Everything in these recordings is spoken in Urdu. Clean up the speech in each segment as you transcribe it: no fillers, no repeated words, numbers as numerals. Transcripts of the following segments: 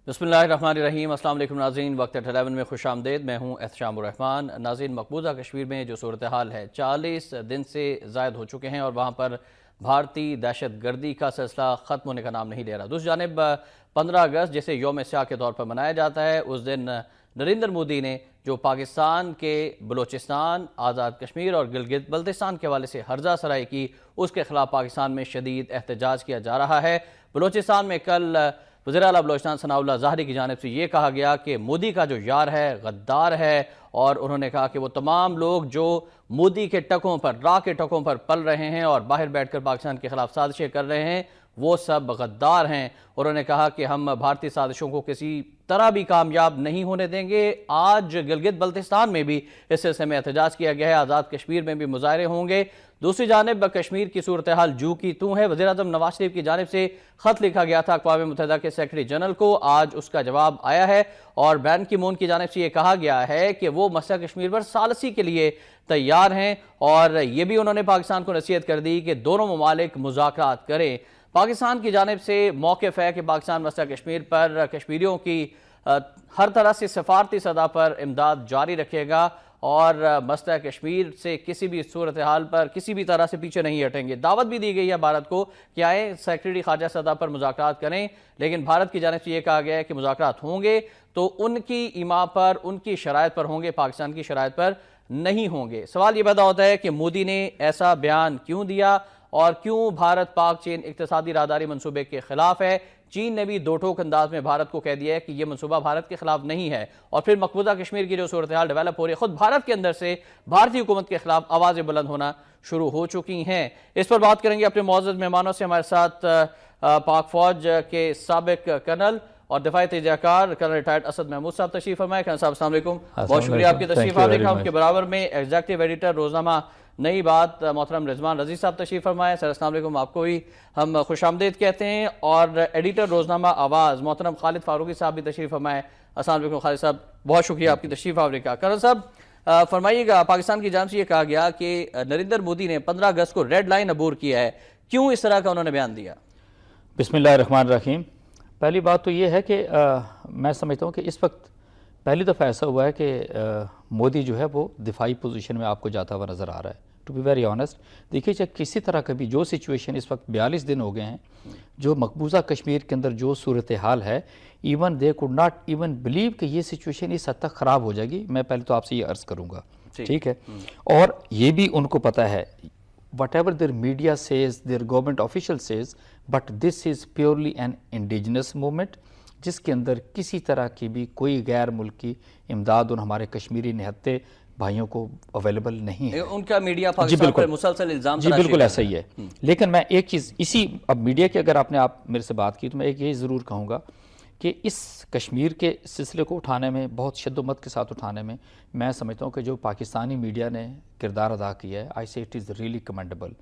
بسم اللہ الرحمن الرحیم۔ السلام علیکم ناظرین، وقت 11 میں خوش آمدید۔ میں ہوں احتشام الرحمان۔ ناظرین، مقبوضہ کشمیر میں جو صورتحال ہے 40 دن سے زائد ہو چکے ہیں اور وہاں پر بھارتی دہشت گردی کا سلسلہ ختم ہونے کا نام نہیں لے رہا۔ دوسری جانب 15 اگست جسے یوم سیاہ کے طور پر منایا جاتا ہے، اس دن نریندر مودی نے جو پاکستان کے بلوچستان، آزاد کشمیر اور گلگت بلتستان کے حوالے سے ہرزہ سرائی کی، اس کے خلاف پاکستان میں شدید احتجاج کیا جا رہا ہے۔ بلوچستان میں کل وزیر اعلیٰ بلوچستان ثناء اللہ ظاہری کی جانب سے یہ کہا گیا کہ مودی کا جو یار ہے غدار ہے، اور انہوں نے کہا کہ وہ تمام لوگ جو مودی کے ٹکوں پر، راہ کے ٹکوں پر پل رہے ہیں اور باہر بیٹھ کر پاکستان کے خلاف سازشیں کر رہے ہیں، وہ سب غدار ہیں۔ انہوں نے کہا کہ ہم بھارتی سازشوں کو کسی طرح بھی کامیاب نہیں ہونے دیں گے۔ آج گلگت بلتستان میں بھی اس سلسلے میں احتجاج کیا گیا ہے، آزاد کشمیر میں بھی مظاہرے ہوں گے۔ دوسری جانب کشمیر کی صورتحال جو کی توں ہے۔ وزیر اعظم نواز شریف کی جانب سے خط لکھا گیا تھا اقوام متحدہ کے سیکرٹری جنرل کو، آج اس کا جواب آیا ہے اور بین کی مون کی جانب سے یہ کہا گیا ہے کہ وہ مسئلہ کشمیر پر ثالثی کے لیے تیار ہیں، اور یہ بھی انہوں نے پاکستان کو نصیحت کر دی کہ دونوں ممالک مذاکرات کریں۔ پاکستان کی جانب سے موقف ہے کہ پاکستان مسئلہ کشمیر پر کشمیریوں کی ہر طرح سے سفارتی سطح پر امداد جاری رکھے گا اور مسئلہ کشمیر سے کسی بھی صورتحال پر کسی بھی طرح سے پیچھے نہیں ہٹیں گے۔ دعوت بھی دی گئی ہے بھارت کو کہ آئیں سیکرٹری خارجہ سطح پر مذاکرات کریں، لیکن بھارت کی جانب سے یہ کہا گیا ہے کہ مذاکرات ہوں گے تو ان کی ایما پر، ان کی شرائط پر ہوں گے، پاکستان کی شرائط پر نہیں ہوں گے۔ سوال یہ پیدا ہوتا ہے کہ مودی نے ایسا بیان کیوں دیا اور کیوں بھارت پاک چین اقتصادی راہداری منصوبے کے خلاف ہے؟ چین نے بھی دو ٹوک انداز میں بھارت کو کہہ دیا ہے کہ یہ منصوبہ بھارت کے خلاف نہیں ہے، اور پھر مقبوضہ کشمیر کی جو صورتحال ڈیولپ ہو رہی ہے، خود بھارت کے اندر سے بھارتی حکومت کے خلاف آوازیں بلند ہونا شروع ہو چکی ہیں۔ اس پر بات کریں گے اپنے معزز مہمانوں سے۔ ہمارے ساتھ پاک فوج کے سابق کرنل اور دفاعی تجزیہ کار کرنل ریٹائرڈ اسد محمود صاحب تشریف فرمائے۔ کرنل صاحب السلام علیکم، بہت شکریہ آپ کی تشریف آوری کا۔ ہم کے برابر میں ایگزیکٹو ایڈیٹر روزنامہ نئی بات محترم رضوان رضی صاحب تشریف فرمائے۔ سر السلام علیکم، آپ کو بھی ہم خوش آمدید کہتے ہیں، اور ایڈیٹر روزنامہ آواز محترم خالد فاروقی صاحب بھی تشریف فرمائے۔ السلام علیکم خالد صاحب، بہت شکریہ آپ کی تشریف آوری کا۔ کرنل صاحب فرمائیے گا، پاکستان کی جانب سے یہ کہا گیا کہ نریندر مودی نے 15 اگست کو ریڈ لائن عبور کیا ہے، کیوں اس طرح کا انہوں نے بیان دیا؟ بسم اللہ الرحمن الرحیم۔ پہلی بات تو یہ ہے کہ میں سمجھتا ہوں کہ اس وقت پہلی دفعہ ایسا ہوا ہے کہ مودی جو ہے وہ دفاعی پوزیشن میں آپ کو جاتا ہوا نظر آ رہا ہے۔ ٹو بی ویری آنیسٹ، دیکھیے چاہے کسی طرح کا بھی جو سچویشن اس وقت 42 دن ہو گئے ہیں، جو مقبوضہ کشمیر کے اندر جو صورتحال ہے، even they could not even blue کہ یہ سچویشن اس حد تک خراب ہو جائے گی۔ میں پہلے تو آپ سے یہ عرض کروں گا، ٹھیک ہے، اور یہ بھی ان کو پتہ ہے whatever their media says, their government official says, but this is purely an indigenous movement جس کے اندر کسی طرح کی بھی کوئی غیر ملکی امداد ان ہمارے کشمیری نہتے بھائیوں کو اویلیبل نہیں ہے۔ ان کا میڈیا پاکستان پر مسلسل الزام جی بالکل ایسا ہی ہے، لیکن میں ایک چیز اسی اب میڈیا کی اگر آپ نے میرے سے بات کی تو میں ایک یہ ضرور کہوں گا کہ اس کشمیر کے سلسلے کو اٹھانے میں بہت شدت کے ساتھ اٹھانے میں میں سمجھتا ہوں کہ جو پاکستانی میڈیا نے کردار ادا کیا ہے، آئی سے اٹ از ریئلی کمینڈیبل۔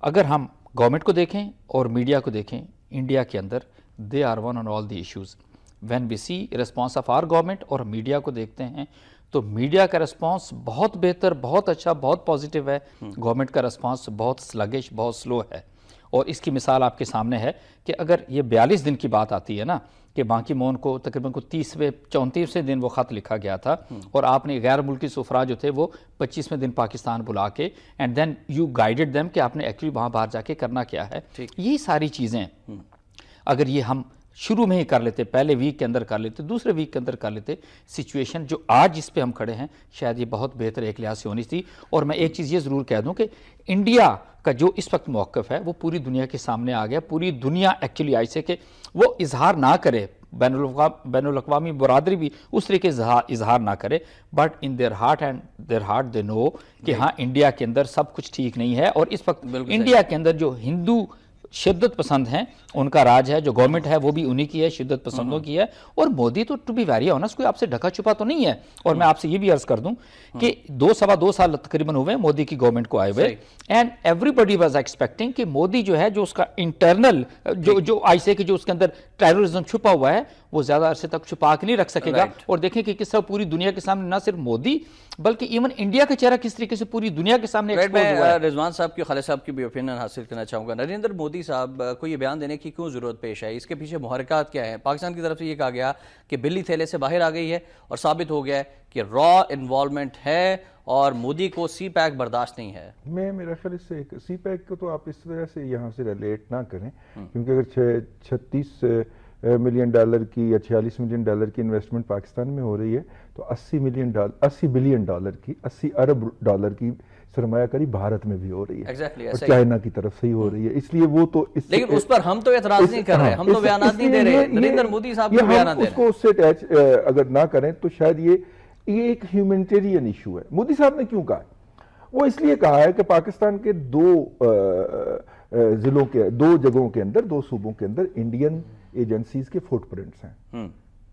اگر ہم گورنمنٹ کو دیکھیں اور میڈیا کو دیکھیں، انڈیا کے اندر they are one on all the issues. When we see response of our government اور میڈیا کو دیکھتے ہیں تو میڈیا کا ریسپانس بہت بہتر، بہت اچھا، بہت پازیٹیو ہے، گورنمنٹ کا ریسپانس بہت سلگش، بہت سلو ہے۔ اور اس کی مثال آپ کے سامنے ہے کہ اگر یہ 42 دن کی بات آتی ہے نا کہ بان کی مون کو تقریباً 30ویں 34ویں دن وہ خط لکھا گیا تھا، اور آپ نے غیر ملکی سفراء جو تھے وہ 25ویں دن پاکستان بلا کے and then you guided them کہ آپ نے ایکچولی وہاں باہر جا کے کرنا کیا ہے۔ یہ ساری چیزیں اگر یہ ہم شروع میں ہی کر لیتے، پہلے ویک کے اندر کر لیتے، دوسرے ویک کے اندر کر لیتے، سچویشن جو آج اس پہ ہم کھڑے ہیں شاید یہ بہت بہتر ایک لحاظ سے ہونی تھی۔ اور میں ایک چیز یہ ضرور کہہ دوں کہ انڈیا کا جو اس وقت موقف ہے وہ پوری دنیا کے سامنے آ گیا۔ پوری دنیا ایکچولی ایسے کہ وہ اظہار نہ کرے، بین الاقوامی برادری بھی اس طریقے سے اظہار نہ کرے، but in their heart they know کہ ہاں انڈیا کے اندر سب کچھ ٹھیک نہیں ہے، اور اس وقت انڈیا کے اندر جو ہندو شدت پسند ہیں ان کا راج ہے، جو گورنمنٹ ہے وہ بھی انہی کی ہے، شدت پسندوں کی ہے۔ اور مودی تو ٹو بی ویری آنیسٹ کوئی آپ سے ڈھکا چھپا تو نہیں ہے۔ اور میں آپ سے یہ بھی عرض کر دوں کہ 2 سال تقریباً ہوئے مودی کی گورنمنٹ کو آئے ہوئے، and everybody was expecting کہ مودی جو ہے جو اس کا انٹرنل جو آئی سے کہ جو اس کے اندر ٹیررزم چھپا ہوا ہے وہ زیادہ عرصے تک چھپا کے نہیں رکھ سکے گا۔ اور دیکھیں کہ کس طرح پوری دنیا کے سامنے نہ صرف مودی بلکہ ایون انڈیا کا چہرہ کس طریقے سے پوری دنیا کے سامنے ایکسپوز ہوا ہے۔ رضوان صاحب کی، خالد صاحب کی بھی اوپینین حاصل کرنا چاہوں گا۔ نریندر مودی صاحب کو یہ بیان دینے کی کیوں ضرورت پیش ہے؟ اس کے پیچھے محرکات کیا ہیں؟ پاکستان کی طرف سے یہ کہا گیا کہ بلی تھیلے سے باہر آ گئی ہے اور ثابت ہو گیا ہے کہ را انوالومنٹ ہے اور مودی کو سی پیک برداشت نہیں ہے۔ میرا خیال اس سے سی پیک کو تو آپ اس طرح سے یہاں سے ریلیٹ نہ کریں، کیونکہ اگر 36 ملین ڈالر کی یا 46 ملین ڈالر کی انویسٹمنٹ پاکستان میں ہو رہی ہے تو 80 بلین ڈالر کی 80 ارب ڈالر کی سرمایہ کاری بھارت میں بھی ہو رہی ہے اور چائنا کی طرف سے ہی ہو ری ہے، اس لیے وہ تو لیکن اس پر ہم تو اعتراض نہیں کر رہے، ہم تو بیانات نہیں دے رہے، نریندر مودی صاحب کو بیانات دے رہے ہیں۔ اس کو اس سے اٹیچ اگر نہ کریں تو شاید یہ ایک ہیومینٹیرین ایشو ہے۔ مودی صاحب نے کیوں کہا؟ وہ اس لیے کہا ہے کہ پاکستان کے دو جگہوں کے اندر، دو صوبوں کے اندر انڈین ایجنسیز کے فٹ پرنٹس ہیں،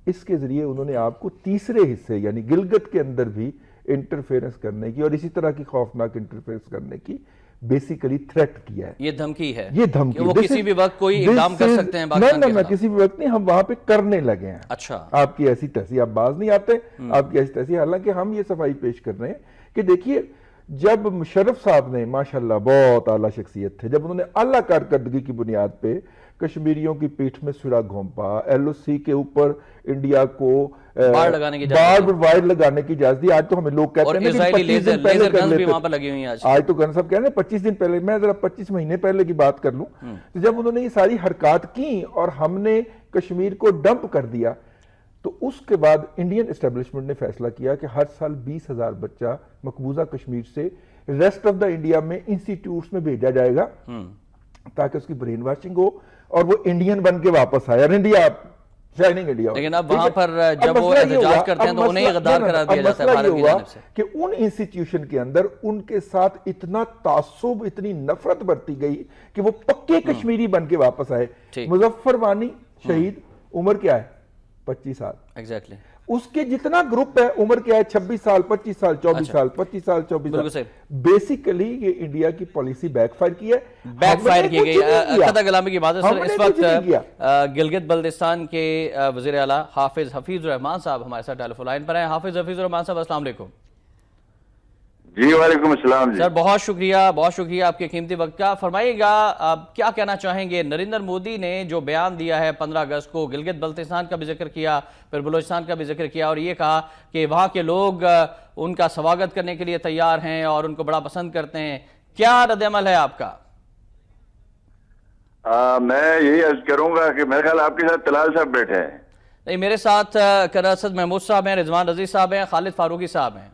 اس کے ذریعے انہوں نے آپ کو تیسرے حصے یعنی گلگت کے اندر بھی انٹرفیرنس کرنے کی اور اسی طرح کی خوفناک انٹرفیرنس کرنے کی بیسیکلی تھریٹ کیا ہے۔ یہ دھمکی ہے، یہ دھمکی وہ کسی بھی وقت کوئی اقدام کر سکتے ہیں پاکستان کے خلاف؟ کسی بھی وقت نہیں، ہم وہاں پہ کرنے لگے ہیں۔ اچھا، آپ کی ایسی تحصیل، آپ باز نہیں آتے آپ کی ایسی تحصیل، حالانکہ ہم یہ صفائی پیش کر رہے ہیں کہ دیکھیے جب مشرف صاحب نے ماشاءاللہ بہت اعلیٰ شخصیت تھے، جب انہوں نے اعلیٰ کارکردگی کی بنیاد پہ کشمیریوں کی پیٹھ میں سرا گھونپا، ایل او سی کے اوپر انڈیا کو بار لگانے کی اجازت دی، آج تو ہمیں لوگ کہتے ہیں کہ 25 دن پہلے کر لیتے، آج تو گن صاحب کہہ رہے ہیں 25 دن پہلے، میں ذرا 25 مہینے پہلے کی بات کر لوں، جب انہوں نے یہ ساری حرکات کی اور ہم نے کشمیر کو ڈمپ کر دیا تو اس کے بعد انڈین اسٹیبلشمنٹ نے فیصلہ کیا کہ ہر سال 20,000 بچہ مقبوضہ کشمیر سے ریسٹ آف دا انڈیا میں انسٹیٹیوٹس میں بھیجا جائے گا تاکہ اس کی برین واشنگ ہو اور وہ انڈین بن کے واپس آئے، اور انڈیا شائننگ انڈیا ہو۔ لیکن اب وہاں پر جب وہ احتجاج کرتے ہیں تو انہیں غدار قرار دیا جاتا ہے بھارت کی جانب سے، کہ ان انسٹیٹیوشن کے اندر ان کے ساتھ اتنا تعصب، اتنی نفرت برتی گئی کہ وہ پکے کشمیری بن کے واپس آئے۔ مظفر وانی شہید، عمر کیا ہے؟ 25 سال۔ ایگزیکٹلی اس کے جتنا گروپ ہے عمر کیا ہے؟ 26 سال، 25 سال، 24 سال، 25 سال، 24 سال۔ بیسیکلی یہ انڈیا کی پالیسی بیک فائر کی ہے، بیک فائر کی گئی۔ قطع کلامی کی بات ہے سر، اس وقت گلگت بلتستان کے وزیر اعلیٰ حافظ حفیظ الرحمان صاحب ہمارے ساتھ ٹیلی فون لائن پر ہیں۔ حافظ حفیظ الرحمان صاحب السلام علیکم۔ جی وعلیکم السلام جی سر، بہت شکریہ آپ کے قیمتی وقت کا۔ فرمائیے گا آپ کیا کہنا چاہیں گے؟ نریندر مودی نے جو بیان دیا ہے 15 اگست کو، گلگت بلتستان کا بھی ذکر کیا، پھر بلوچستان کا بھی ذکر کیا، اور یہ کہا کہ وہاں کے لوگ ان کا سواگت کرنے کے لیے تیار ہیں اور ان کو بڑا پسند کرتے ہیں، کیا رد عمل ہے آپ کا؟ میں یہی عرض کروں گا کہ میرے خیال آپ کے ساتھ طلال صاحب بیٹھے ہیں۔ نہیں، میرے ساتھ کراسد محمود صاحب ہیں، رضوان رضی صاحب ہیں، خالد فاروقی صاحب ہیں۔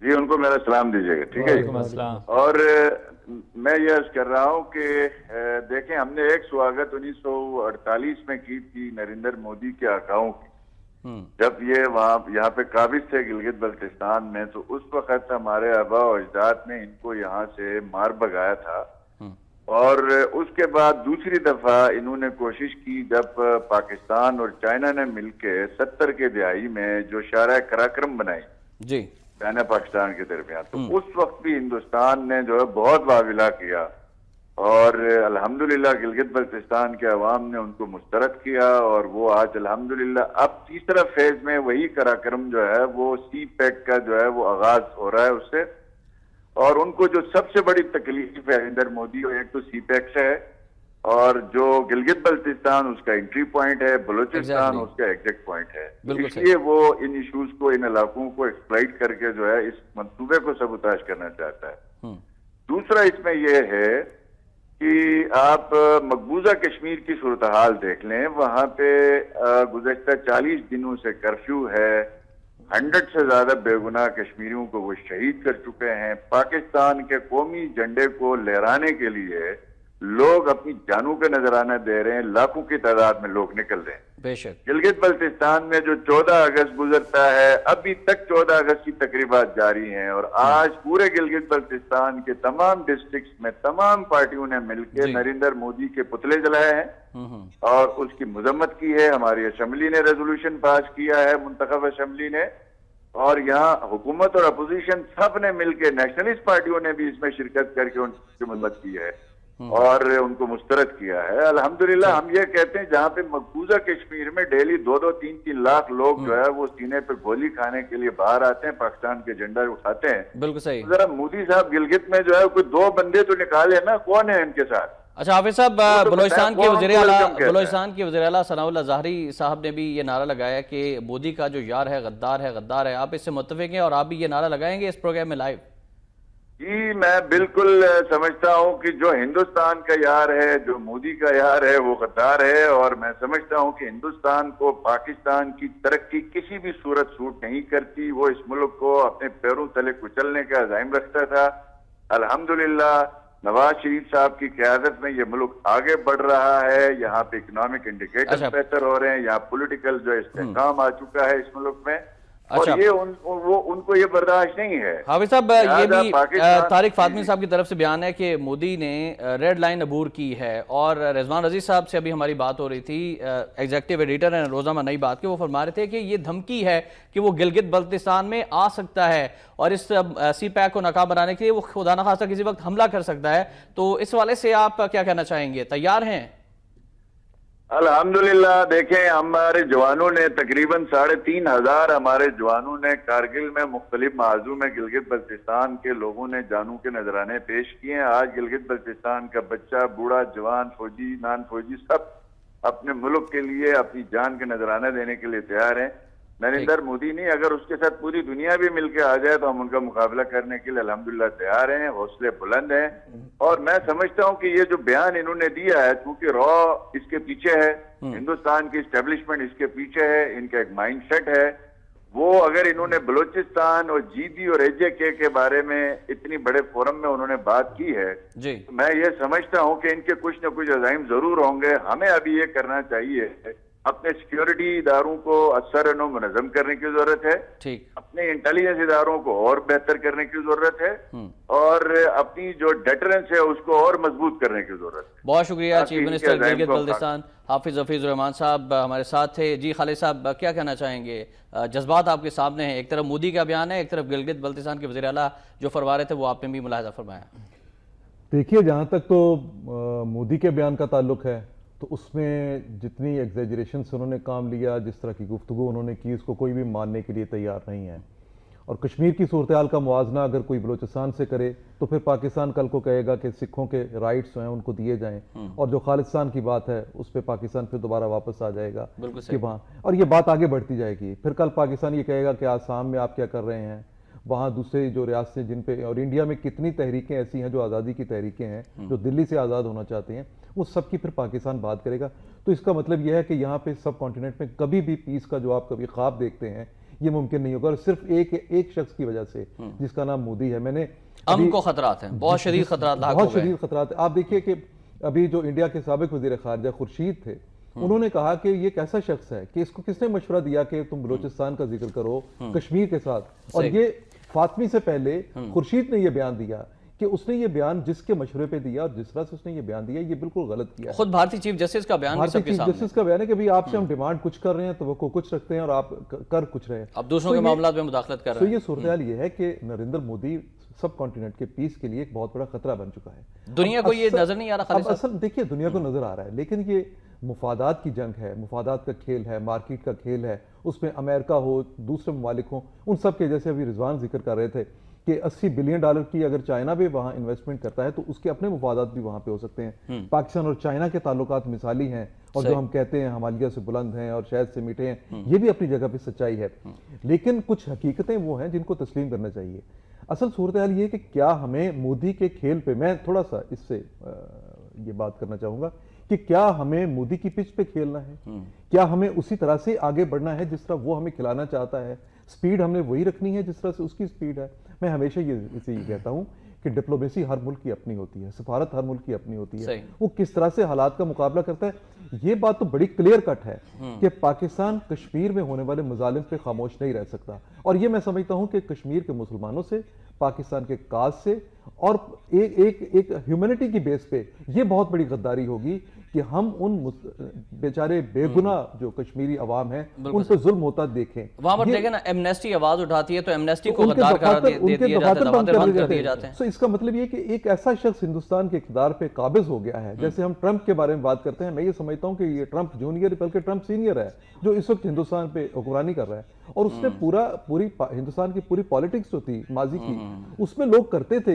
جی ان کو میرا سلام دیجیے گا، ٹھیک ہے؟ اور میں یہ عرض کر رہا ہوں کہ دیکھیں، ہم نے ایک سواگت 1948 میں کی تھی نریندر مودی کے آقاؤں کی، جب یہ یہاں پہ قابض تھے گلگت بلتستان میں، تو اس وقت ہمارے آباء و اجداد نے ان کو یہاں سے مار بھگایا تھا، اور اس کے بعد دوسری دفعہ انہوں نے کوشش کی جب پاکستان اور چائنا نے مل کے 70 کے دہائی میں جو شاہراہ قراقرم بنائی جی چائنا پاکستان کے درمیان، تو اس وقت بھی ہندوستان نے جو ہے بہت واویلا کیا، اور الحمدللہ گلگت بلتستان کے عوام نے ان کو مسترد کیا، اور وہ آج الحمدللہ اب تیسرا فیز میں وہی قراقرم جو ہے وہ سی پیک کا جو ہے وہ آغاز ہو رہا ہے اس سے، اور ان کو جو سب سے بڑی تکلیف ہے نریندر مودی، ایک تو سی پیک سے ہے، اور جو گلگت بلتستان اس کا انٹری پوائنٹ ہے، بلوچستان اس کا ایگزٹ پوائنٹ ہے، اس لیے وہ ان ایشوز کو، ان علاقوں کو ایکسپلائٹ کر کے جو ہے اس منصوبے کو سبوتاژ کرنا چاہتا ہے۔ دوسرا اس میں یہ ہے کہ آپ مقبوضہ کشمیر کی صورتحال دیکھ لیں، وہاں پہ گزشتہ 40 دنوں سے کرفیو ہے، 100 سے زیادہ بے گناہ کشمیریوں کو وہ شہید کر چکے ہیں، پاکستان کے قومی جھنڈے کو لہرانے کے لیے لوگ اپنی جانوں کا نذرانہ دے رہے ہیں، لاکھوں کی تعداد میں لوگ نکل رہے ہیں۔ بے شک گلگت بلتستان میں جو 14 اگست گزرتا ہے، ابھی تک 14 اگست کی تقریبات جاری ہیں، اور آج پورے گلگت بلتستان کے تمام ڈسٹرکٹس میں تمام پارٹیوں نے مل کے نریندر مودی کے پتلے جلائے ہیں اور اس کی مذمت کی ہے۔ ہماری اسمبلی نے ریزولوشن پاس کیا ہے، منتخب اسمبلی نے، اور یہاں حکومت اور اپوزیشن سب نے مل کے، نیشنلسٹ پارٹیوں نے بھی اس میں شرکت کر کے ان کی مدد کی ہے اور ان کو مسترد کیا ہے۔ الحمدللہ ہم یہ کہتے ہیں جہاں پہ مقبوضہ کشمیر میں ڈیلی 2-2, 3-3 لاکھ لوگ جو ہے وہ سینے پہ گولی کھانے کے لیے باہر آتے ہیں، پاکستان کے جھنڈا اٹھاتے ہیں، بالکل صحیح۔ ذرا مودی صاحب گلگت میں جو ہے کوئی 2 بندے تو نکالے نا، کون ہے ان کے ساتھ؟ اچھا حافظ صاحب، بلوچستان کے وزیر اعلیٰ ثناء اللہ ظاہری صاحب نے بھی یہ نعرہ لگایا کہ مودی کا جو یار ہے غدار ہے، غدار ہے. آپ اس سے متفق ہیں اور آپ بھی یہ نعرہ لگائیں گے اس پروگرام میں لائیو؟ جی میں بالکل سمجھتا ہوں کہ جو ہندوستان کا یار ہے، جو مودی کا یار ہے، وہ غدار ہے. اور میں سمجھتا ہوں کہ ہندوستان کو پاکستان کی ترقی کسی بھی صورت سوٹ نہیں کرتی. وہ اس ملک کو اپنے پیروں تلے کچلنے کا عزائم رکھتا تھا. الحمدللہ نواز شریف صاحب کی قیادت میں یہ ملک آگے بڑھ رہا ہے. یہاں پہ اکنامک انڈیکیٹر بہتر ہو رہے ہیں، یہاں پولیٹیکل جو استحکام آ چکا ہے اس ملک میں، اور یہ ان کو یہ برداشت نہیں ہے. حافظ صاحب، یہ بھی طارق فاطمی صاحب کی طرف سے بیان ہے کہ مودی نے ریڈ لائن عبور کی ہے. اور رضوان رضی صاحب سے ابھی ہماری بات ہو رہی تھی، ایگزیکٹو ایڈیٹر ہیں روزنامہ نئی بات کے، وہ فرما رہے تھے کہ یہ دھمکی ہے کہ وہ گلگت بلتستان میں آ سکتا ہے اور اس سی پیک کو ناکام بنانے کے لیے وہ خدا نخواستہ کسی وقت حملہ کر سکتا ہے. تو اس والے سے آپ کیا کہنا چاہیں گے؟ تیار ہیں؟ الحمدللہ دیکھیں، ہمارے جوانوں نے تقریباً 3500 ہمارے جوانوں نے کارگل میں مختلف محاذوں میں گلگت بلتستان کے لوگوں نے جانوں کے نذرانے پیش کیے ہیں. آج گلگت بلتستان کا بچہ، بوڑھا، جوان، فوجی، نان فوجی، سب اپنے ملک کے لیے اپنی جان کے نذرانے دینے کے لیے تیار ہیں. نریندر مودی نہیں، اگر اس کے ساتھ پوری دنیا بھی مل کے آ جائے تو ہم ان کا مقابلہ کرنے کے لیے الحمدللہ تیار ہیں. حوصلے بلند ہیں. اور میں سمجھتا ہوں کہ یہ جو بیان انہوں نے دیا ہے، چونکہ را اس کے پیچھے ہے، ہندوستان کی اسٹیبلشمنٹ اس کے پیچھے ہے، ان کا ایک مائنڈ سیٹ ہے. وہ اگر انہوں نے بلوچستان اور جی ڈی اور ایجے کے بارے میں اتنی بڑے فورم میں انہوں نے بات کی ہے، میں یہ سمجھتا ہوں کہ ان کے کچھ نہ کچھ عزائم ضرور ہوں گے. ہمیں ابھی یہ کرنا چاہیے، اپنے سیکیورٹی اداروں کو اثر و منظم کرنے کی ضرورت ہے، اپنے انٹیلیجنس اداروں کو اور بہتر کرنے کی ضرورت ہے، اور اپنی جو ڈیٹرنس ہے اس کو اور مضبوط کرنے کی ضرورت ہے. بہت شکریہ چیف منسٹر گلگت بلتستان حافظ حفیظ الرحمان صاحب ہمارے ساتھ تھے. جی خالد صاحب، کیا کہنا چاہیں گے؟ جذبات آپ کے سامنے ہیں، ایک طرف مودی کا بیان ہے، ایک طرف گلگت بلتستان کے وزیر اعلیٰ جو فرما رہے تھے وہ آپ نے بھی ملاحظہ فرمایا. دیکھیے، جہاں تک تو مودی کے بیان کا تعلق ہے تو اس میں جتنی ایگزیجریشن سے انہوں نے کام لیا، جس طرح کی گفتگو انہوں نے کی، اس کو کوئی بھی ماننے کے لیے تیار نہیں ہے. اور کشمیر کی صورتحال کا موازنہ اگر کوئی بلوچستان سے کرے تو پھر پاکستان کل کو کہے گا کہ سکھوں کے رائٹس ہیں ان کو دیے جائیں، اور جو خالصتان کی بات ہے اس پہ پاکستان پھر دوبارہ واپس آ جائے گا کہ وہاں، اور یہ بات آگے بڑھتی جائے گی. پھر کل پاکستان یہ کہے گا کہ آسام میں آپ کیا کر رہے ہیں، وہاں دوسرے جو ریاستیں جن پہ، اور انڈیا میں کتنی تحریکیں ایسی ہیں جو آزادی کی تحریکیں ہیں، جو دلی سے آزاد ہونا چاہتے ہیں، وہ سب کی پھر پاکستان بات کرے گا. تو اس کا مطلب یہ ہے کہ یہاں پہ سب کانٹیننٹ میں کبھی بھی پیس کا جو آپ کبھی خواب دیکھتے ہیں یہ ممکن نہیں ہوگا، اور صرف ایک شخص کی وجہ سے جس کا نام مودی ہے. میں نے امن کو خطرات ہیں، بہت شدید خطرات لاحق ہو گئے، بہت شدید خطرات. آپ دیکھیے کہ ابھی جو انڈیا کے سابق وزیر خارجہ خورشید تھے، انہوں نے کہا کہ یہ کیسا شخص ہے کہ اس کو کس نے مشورہ دیا کہ تم بلوچستان کا ذکر کرو کشمیر کے ساتھ. اور یہ فاطمی سے پہلے خورشید نے یہ بیان دیا کہ اس نے یہ بیان جس کے مشورے پہ دیا اور جس طرح سے اس نے یہ بیان دیا یہ بالکل غلط کیا. خود بھارتی چیف جسٹس کا بیان بھی سب کے سامنے، چیف جسٹس کا بیان ہے کہ بھئی آپ سے ہم ڈیمانڈ کچھ کر رہے ہیں تو وہ کچھ رکھتے ہیں اور آپ کر کچھ رہے ہیں، اب دوسروں کے معاملات میں مداخلت کر رہے ہیں. تو یہ صورتحال یہ ہے کہ نریندر مودی سب کانٹیننٹ کے پیس کے لیے ایک بہت بڑا خطرہ بن چکا ہے. دنیا کو یہ نظر نہیں آ رہا؟ اب اصل دیکھیے، دنیا کو نظر آ رہا ہے، لیکن یہ مفادات کی جنگ ہے، مفادات کا کھیل ہے، مارکیٹ کا کھیل ہے. اس میں امریکہ ہو، دوسرے ممالک ہوں، ان سب کے، جیسے ابھی رضوان ذکر کر رہے تھے کہ $80 بلین کی اگر چائنا بھی وہاں انویسٹمنٹ کرتا ہے تو اس کے اپنے مفادات بھی وہاں پہ ہو سکتے ہیں. پاکستان اور چائنا کے تعلقات مثالی ہیں، اور جو ہم کہتے ہیں ہمالیہ سے بلند ہیں اور شہد سے میٹھے ہیں، یہ بھی اپنی جگہ پہ سچائی ہے. لیکن کچھ حقیقتیں وہ ہیں جن کو تسلیم کرنا چاہیے. اصل صورتحال یہ ہے کہ کیا ہمیں مودی کے کھیل پہ، میں تھوڑا سا اس سے یہ بات کرنا چاہوں گا کہ کیا ہمیں مودی کی پچ پہ کھیلنا ہے، کیا ہمیں اسی طرح سے آگے بڑھنا ہے جس طرح وہ ہمیں کھلانا چاہتا ہے، سپیڈ ہم نے وہی رکھنی ہے جس طرح سے اس کی سپیڈ ہے. میں ہمیشہ یہ کہتا ہوں کہ ڈپلومیسی ہر ملک کی اپنی ہوتی ہے، سفارت ہر ملک کی اپنی ہوتی ہے، وہ کس طرح سے حالات کا مقابلہ کرتا ہے. یہ بات تو بڑی کلیئر کٹ ہے کہ پاکستان کشمیر میں ہونے والے مظالم پہ خاموش نہیں رہ سکتا. اور یہ میں سمجھتا ہوں کہ کشمیر کے مسلمانوں سے، پاکستان کے کاز سے، اور ایک ہیومینٹی کی بیس پہ یہ بہت بڑی غداری ہوگی کہ ہم ان بیچارے بے گناہ جو کشمیری عوام ہیں ان پہ ظلم ہوتا دیکھیں. وہاں پر دیکھیں نا، ایمنیسٹی آواز اٹھاتی ہے تو ایمنیسٹی کو غدار قرار دیا جاتا ہے، دفاتر بند کر دیے جاتے ہیں. تو اس کا مطلب یہ کہ ایک ایسا شخص ہندوستان کے اقتدار پہ قابض ہو گیا ہے. جیسے ہم ٹرمپ کے بارے میں بات کرتے ہیں، میں یہ سمجھتا ہوں کہ یہ ٹرمپ جونیئر بلکہ ٹرمپ سینئر ہے جو اس وقت ہندوستان پہ حکمرانی کر رہا ہے. اور اس نے پوری ہندوستان کی پوری پالیٹکس جو تھی ماضی کی، اس میں لوگ کرتے تھے،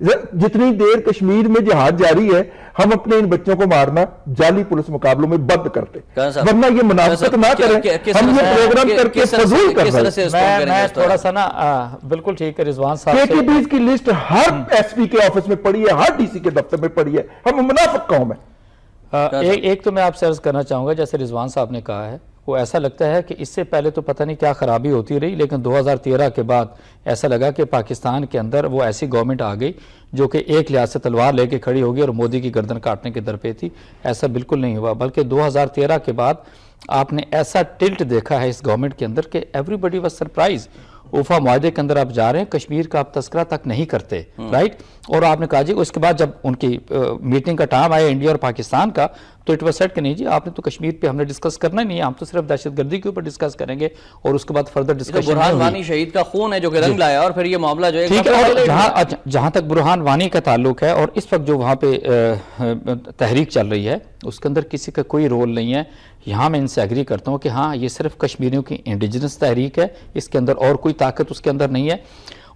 جتنی دیر کشمیر میں جہاد جاری ہے ہم اپنے ان بچوں کو مارنا جعلی پولیس مقابلوں میں بند کرتے، ورنہ یہ منافقت نہ کریں، ہم یہ پروگرام کر کے فضول کر رہے ہیں۔ میں تھوڑا سا نا بالکل ٹھیک ہے رضوان صاحب، KTBs کی لسٹ ہر ایس پی کے آفس میں پڑی ہے، ہر ڈی سی کے دفتر میں پڑی ہے، ہم منافق قوم ہے۔ ایک تو میں آپ سے عرض کرنا چاہوں گا، جیسے رضوان صاحب نے کہا ہے، وہ ایسا لگتا ہے کہ اس سے پہلے تو پتہ نہیں کیا خرابی ہوتی رہی، لیکن 2013 کے بعد ایسا لگا کہ پاکستان کے اندر وہ ایسی گورنمنٹ آ گئی جو کہ ایک لحاظ سے تلوار لے کے کھڑی ہوگی اور مودی کی گردن کاٹنے کے در پہ تھی۔ ایسا بالکل نہیں ہوا، بلکہ 2013 کے بعد آپ نے ایسا ٹلٹ دیکھا ہے اس گورنمنٹ کے اندر کہ ایوری بڈی واز سرپرائز۔ اوفا معاہدے کے اندر آپ جا رہے ہیں، کشمیر کا آپ تذکرہ تک نہیں کرتے، رائٹ؟ اور آپ نے کہا جی اس کے بعد جب ان کی میٹنگ کا ٹائم آیا انڈیا اور پاکستان کا، تو اٹ واز سیٹ کہ نہیں جی آپ نے تو کشمیر پہ ہم نے ڈسکس کرنا ہی نہیں ہے، ہم تو صرف دہشت گردی کے اوپر ڈسکس کریں گے اور اس کے بعد فردر ڈسکشن۔ برہان وانی شہید کا خون ہے جو کہ رنگ لایا اور پھر یہ معاملہ جو ہے ٹھیک ہے۔ اور جہاں تک برہان وانی کا تعلق ہے اور اس وقت جو وہاں پہ تحریک چل رہی ہے اس کے اندر کسی کا کوئی رول نہیں ہے۔ یہاں میں ان سے ایگری کرتا ہوں کہ ہاں یہ صرف کشمیریوں کی انڈیجنس تحریک ہے، اس کے اندر اور کوئی طاقت اس کے اندر نہیں ہے۔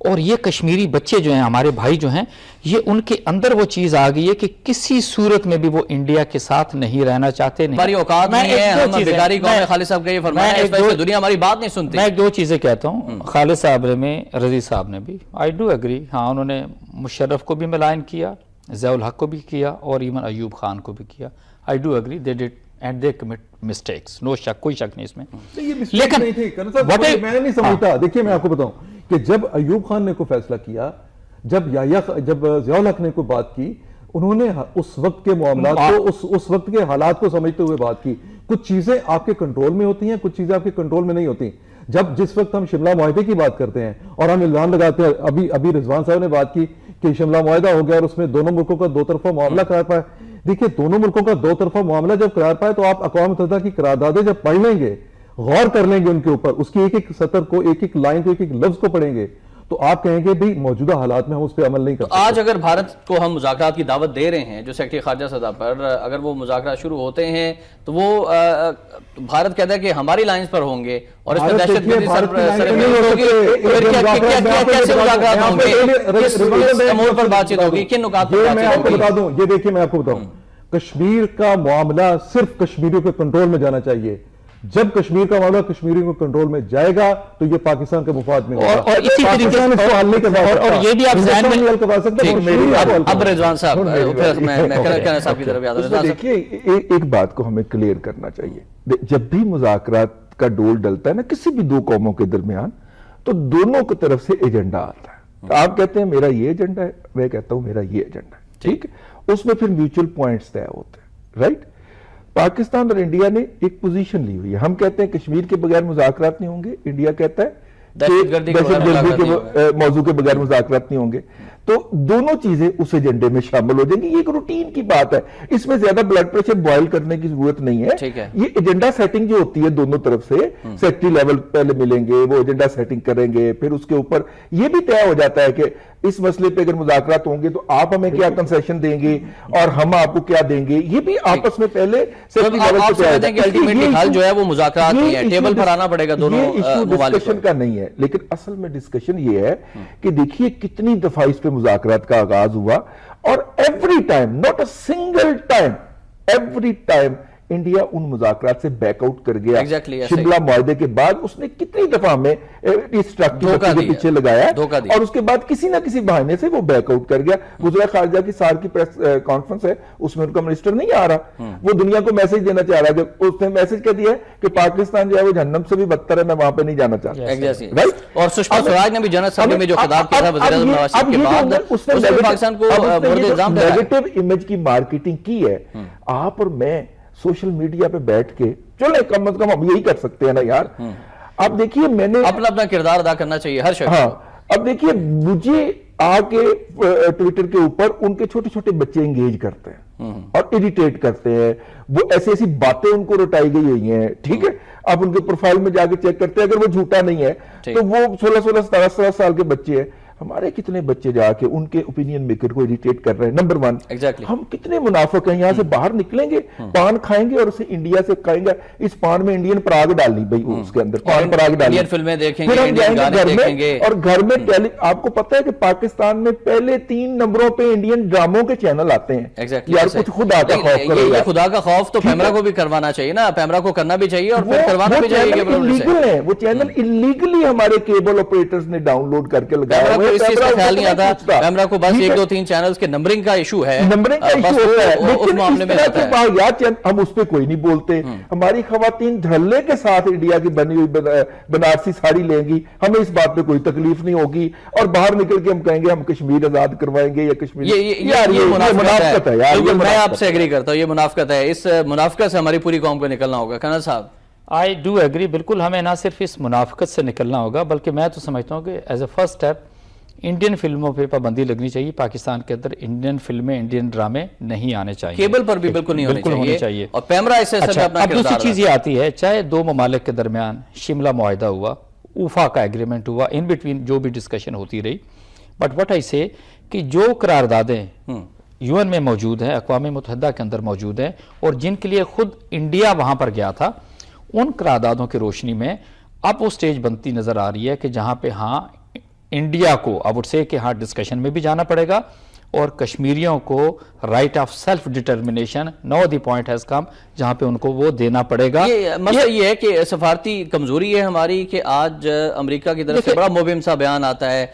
اور یہ کشمیری بچے جو ہیں ہمارے بھائی جو ہیں، یہ ان کے اندر وہ چیز آ گئی ہے کہ کسی صورت میں بھی وہ انڈیا کے ساتھ نہیں رہنا چاہتے۔ ہماری اوقات نہیں ہے، ہم بیکاری قوم ہے، خالد صاحب کا یہ فرمایا ہے، اس وجہ سے دنیا ہماری بات نہیں سنتی۔ میں ایک دو چیزیں کہتا ہوں، خالد صاحب نے، رضی صاحب نے بھی، آئی ڈو ایگری، ہاں انہوں نے مشرف کو بھی ملائن کیا، ضیاء الحق کو بھی کیا اور ایون ایوب خان کو بھی کیا۔ I do agree they did and they commit mistakes, no شک، کوئی شک نہیں اس میں۔ لیکن میں نہیں سمجھتا، دیکھیے میں آپ کو بتاؤں کہ جب ایوب خان نے کوئی فیصلہ کیا، جب ضیاء الحق نے کوئی بات کی، انہوں نے اس وقت کے معاملات کو، اس وقت کے حالات کو سمجھتے ہوئے بات کی۔ کچھ چیزیں آپ کے کنٹرول میں ہوتی ہیں، کچھ چیزیں آپ کے کنٹرول میں نہیں ہوتی۔ جس وقت ہم شملہ معاہدے کی بات کرتے ہیں اور ہم الزام لگاتے ہیں، ابھی رضوان صاحب نے بات کی کہ شملہ معاہدہ ہو گیا اور اس میں دونوں ملکوں کا دو طرفہ معاملہ قرار پایا۔ دیکھیے دونوں ملکوں کا دو طرفہ معاملہ جب قرار پائے تو آپ اقوام متحدہ کی قراردادیں جب پڑھ لیں گے، غور کر لیں گے ان کے اوپر، اس کی ایک ایک سطر کو، ایک ایک لائن کو، ایک ایک لفظ کو پڑھیں گے، تو آپ کہیں گے بھئی موجودہ حالات میں ہم اس پہ عمل نہیں کر سکتے۔ آج اگر بھارت کو ہم مذاکرات کی دعوت دے رہے ہیں جو سیکرٹری خارجہ سطح پر، اگر وہ مذاکرات شروع ہوتے ہیں تو وہ بھارت کہتا ہے کہ ہماری لائنز پر ہوں گے اور اس میں دہشت گردی کیسے مذاکرات ہوں گے، کس امور پر بات چیت ہوگی، کن نکات پر بات چیت ہوگی؟ میں آپ کو بتا دوں، یہ دیکھیں میں آپ کو بتاؤں، کشمیر کا معاملہ صرف کشمیریوں کے کنٹرول میں جانا چاہیے۔ جب کشمیر کا معاملہ کشمیریوں کو کنٹرول میں جائے گا تو یہ پاکستان کے مفاد میں ہوگا، اور اسی طریقے سے اس کو حل نہیں کروا سکتا، اور یہ بھی آپ ذہن میں نہیں حل کروا سکتا۔ اب رضوان صاحب میں کہنا صاحب کی طرف یاد رضوان صاحب، دیکھیے ایک بات کو ہمیں کلیئر کرنا چاہیے، جب بھی مذاکرات کا ڈول ڈلتا ہے نا کسی بھی دو قوموں کے درمیان، تو دونوں کی طرف سے ایجنڈا آتا ہے۔ آپ کہتے ہیں میرا یہ ایجنڈا ہے، میں کہتا ہوں میرا یہ ایجنڈا ہے، ٹھیک ہے؟ اس میں پھر میوچل پوائنٹس طے ہوتے ہیں، رائٹ؟ پاکستان اور انڈیا نے ایک پوزیشن لی ہوئی ہے، ہم کہتے ہیں کشمیر کے بغیر مذاکرات نہیں ہوں گے، انڈیا کہتا ہے دہشت گردی کے موضوع کے بغیر مذاکرات نہیں ہوں گے، تو دونوں چیزیں اس ایجنڈے میں شامل ہو جائیں گی۔ یہ ایک روٹین کی بات ہے، اس میں زیادہ بلڈ پریشر بوائل کرنے کی ضرورت نہیں ہے۔ یہ ایجنڈا سیٹنگ جو ہوتی ہے دونوں طرف سے، سیکٹری لیول پہلے ملیں گے، وہ ایجنڈا سیٹنگ کریں گے، پھر اس کے اوپر یہ بھی طے ہو جاتا ہے کہ اس مسئلے پہ اگر مذاکرات ہوں گے تو آپ ہمیں کیا کنسیشن دیں گے اور ہم آپ کو کیا دیں گے، یہ بھی آپس میں پہلے سیکٹری لیول پہ طے ہو جاتا ہے۔ الٹیمیٹلی حل جو ہے وہ مذاکرات نہیں ہے، ٹیبل پر آنا پڑے گا دونوں ممالک ڈسکشن کا نہیں ہے، لیکن اصل میں ڈسکشن یہ ہے کہ دیکھیے کتنی دفعہ اس پہ مذاکرات کا آغاز ہوا اور every time, not a single time, every time India ان مذاکرات سے بیک آؤٹ کر گیا۔ شملہ معاہدے کے بعد اس نے کتنی دفعہ ہمیں اس ٹرک کے پیچھے لگایا اور اس کے بعد کسی نہ کسی بہانے سے وہ بیک آؤٹ کر گیا۔ وزیر خارجہ کی سال کی پریس کانفرنس ہے، اس میں ان کا منسٹر نہیں آ رہا، وہ دنیا کو میسج دینا چاہ رہا ہے کہ اس نے میسج کہہ دیا ہے کہ پاکستان جو ہے وہ جہنم سے بھی بدتر ہے، میں وہاں پہ نہیں جانا چاہتا۔ اور سشما سوراج نے بھی جنرل اسمبلی میں جو خطاب کیا تھا وزیر اعظم نواز شریف کے بعد، اس نے پاکستان کو مورد الزام ٹھہرایا۔ نیگیٹو امیج کی مارکیٹنگ کی ہے۔ آپ اور میں سوشل میڈیا پہ بیٹھ کے چلے کم از کم ہم یہی کر سکتے ہیں نا یار۔ اب دیکھیے میں نے اپنا کردار ادا کرنا چاہیے ہر شخص کو۔ اب دیکھیے مجھے آ کے ٹویٹر کے اوپر ان کے چھوٹے چھوٹے بچے انگیج کرتے ہیں اور اریٹیٹ کرتے ہیں، وہ ایسی باتیں ان کو رٹائی گئی ہوئی ہیں، ٹھیک ہے؟ آپ ان کے پروفائل میں جا کے چیک کرتے ہیں، اگر وہ جھوٹا نہیں ہے تو وہ 16 17 سال کے بچے ہیں۔ ہمارے کتنے بچے جا کے ان کے اوپینین میکر کو اریٹیٹ کر رہے ہیں. نمبر 1 ہم کتنے منافق ہیں, یہاں سے باہر نکلیں گے, پان کھائیں گے اور اسے انڈیا سے کھائیں گے, اس پان میں انڈین پراگ ڈالنی بھائی, اس کے اندر پان پراگ ڈالنی, انڈین فلمیں دیکھیں پھر گے, ہم جائیں انڈین گے گانے گھر دیکھیں گے, میں, اور گھر میں آپ کو پتہ ہے کہ پاکستان میں پہلے 3 نمبروں پہ انڈین ڈراموں کے چینل آتے ہیں. یار کچھ خدا کا خوف کرو, یہ خدا کا خوف تو پیمرا کو بھی کروانا چاہیے نا, پیمرا کو کرنا بھی چاہیے اور پھر کروانا بھی چاہیے. وہ چینل انلیگلی ہمارے کیبل آپریٹرز نے ڈاؤن لوڈ کر کے لگایا ہوا ہے. اس چیز کا خیال نہیں آتا, پیمرا کو بس 1-2-3 چینلز کے نمبرنگ کا ایشو ہے, نمبرنگ کا ایشو ہوتا ہے, لیکن اس طرح کے باغیات ہم اس پہ کوئی نہیں بولتے. ہماری خواتین دھڑلے کے ساتھ انڈیا کی بنی ہوئی بنارسی ساڑی لیں گی, ہمیں اس بات پہ کوئی تکلیف نہیں ہوگی, اور باہر نکل کے ہم کہیں گے ہم کشمیر آزاد کروائیں گے یا کشمیر. یہ منافقت ہے یار, میں آپ سے ایگری کرتا ہوں, یہ منافقت ہے. اس منافقت سے ہماری پوری قوم کو نکلنا ہوگا. کنر صاحب آئی ڈو ایگری, بالکل ہمیں نہ صرف اس منافقت سے نکلنا ہوگا بلکہ میں تو سمجھتا ہوں کہ as a first step Indian فلموں پہ پابندی لگنی چاہیے. پاکستان کے اندر انڈین فلمیں, انڈین ڈرامے نہیں آنے چاہیے, کیبل پر بھی بالکل نہیں ہونے چاہیے, اور پیمرا اس سے سب اپنا اب دوسری چیز یہ آتی ہے, چاہے 2 ممالک کے درمیان شملہ معاہدہ ہوا, اوفا کا ایگریمنٹ ہوا, ان بٹوین جو بھی ڈسکشن ہوتی رہی, بٹ وٹ آئی سے کہ جو قراردادیں UN میں موجود ہیں, اقوام متحدہ کے اندر موجود ہیں, اور جن کے لیے خود انڈیا وہاں پر گیا تھا, ان قراردادوں کی روشنی میں اب وہ سٹیج بنتی نظر آ رہی ہے کہ جہاں پہ ہاں انڈیا کو I would say کہ ہاں ڈسکشن میں بھی جانا پڑے گا, اور کشمیریوں کو right of self determination now the point has come, جہاں پہ ان کو وہ دینا پڑے گا. مسئلہ یہ ہے کہ سفارتی کمزوری ہے ہماری کہ آج امریکہ کی طرف سے بڑا مبہم سا بیان آتا ہے,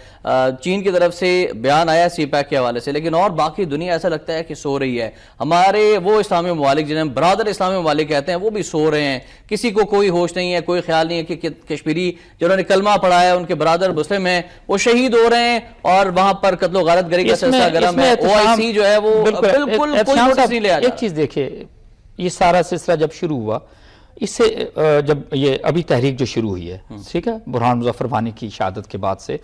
چین کی طرف سے بیان آیا سی پیک کے حوالے سے, لیکن اور باقی دنیا ایسا لگتا ہے کہ سو رہی ہے. ہمارے وہ اسلامی ممالک جنہیں برادر اسلامی ممالک کہتے ہیں وہ بھی سو رہے ہیں, کسی کو کوئی ہوش نہیں ہے, کوئی خیال نہیں ہے کہ کشمیری جنہوں نے کلمہ پڑھا ہے ان کے برادر مسلم ہیں وہ شہید ہو رہے ہیں, اور وہاں پر قتل و غارت گری کا سلسلہ گرم ہے. OIC جو ہے وہ بالکل کوئی نوٹس نہیں لے آ رہا. ایک چیز دیکھیں, یہ سارا سلسلہ جب شروع ہوا, اس سے جب یہ ابھی تحریک جو شروع ہوئی ہے, ٹھیک ہے, برہان مظفر وانی کی شہادت کے بعد سے,